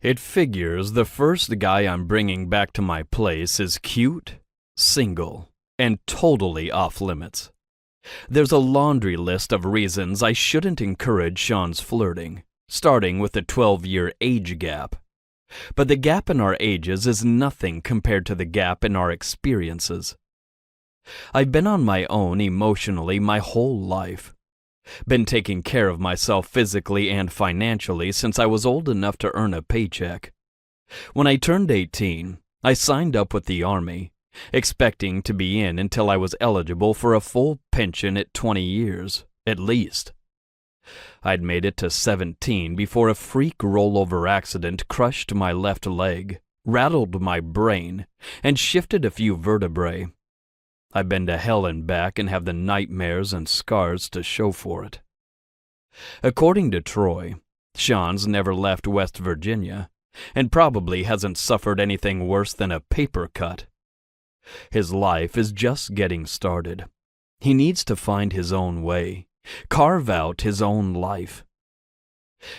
It figures the first guy I'm bringing back to my place is cute, single, and totally off limits. There's a laundry list of reasons I shouldn't encourage Sean's flirting, starting with the 12-year age gap. But the gap in our ages is nothing compared to the gap in our experiences. I've been on my own emotionally my whole life. Been taking care of myself physically and financially since I was old enough to earn a paycheck. When I turned 18, I signed up with the Army, expecting to be in until I was eligible for a full pension at 20 years, at least. I'd made it to 17 before a freak rollover accident crushed my left leg, rattled my brain, and shifted a few vertebrae. I've been to hell and back and have the nightmares and scars to show for it. According to Troy, Sean's never left West Virginia, and probably hasn't suffered anything worse than a paper cut. His life is just getting started. He needs to find his own way, carve out his own life.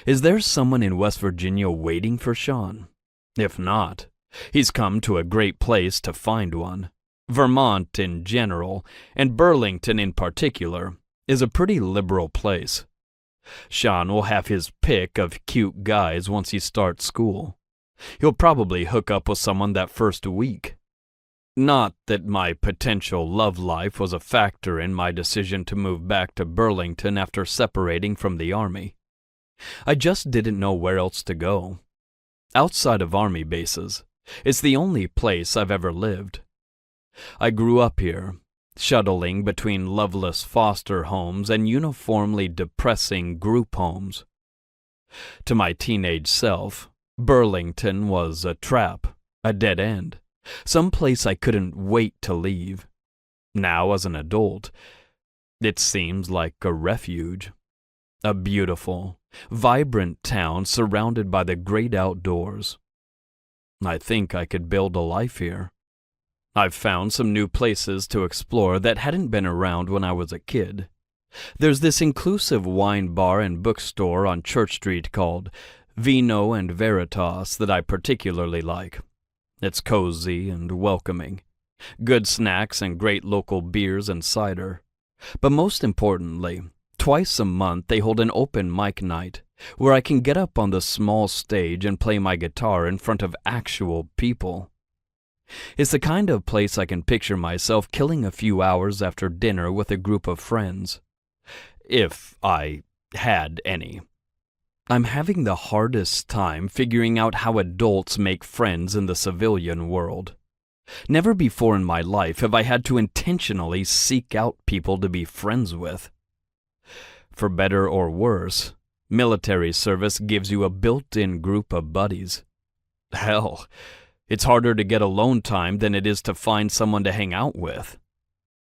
Is there someone in West Virginia waiting for Sean? If not, he's come to a great place to find one. Vermont in general, and Burlington in particular, is a pretty liberal place. Sean will have his pick of cute guys once he starts school. He'll probably hook up with someone that first week. Not that my potential love life was a factor in my decision to move back to Burlington after separating from the Army. I just didn't know where else to go. Outside of Army bases, it's the only place I've ever lived. I grew up here, shuttling between loveless foster homes and uniformly depressing group homes. To my teenage self, Burlington was a trap, a dead end, some place I couldn't wait to leave. Now, as an adult, it seems like a refuge. A beautiful, vibrant town surrounded by the great outdoors. I think I could build a life here. I've found some new places to explore that hadn't been around when I was a kid. There's this inclusive wine bar and bookstore on Church Street called Vino and Veritas that I particularly like. It's cozy and welcoming. Good snacks and great local beers and cider. But most importantly, twice a month they hold an open mic night where I can get up on the small stage and play my guitar in front of actual people. It's the kind of place I can picture myself killing a few hours after dinner with a group of friends. If I had any. I'm having the hardest time figuring out how adults make friends in the civilian world. Never before in my life have I had to intentionally seek out people to be friends with. For better or worse, military service gives you a built-in group of buddies. Hell, it's harder to get alone time than it is to find someone to hang out with.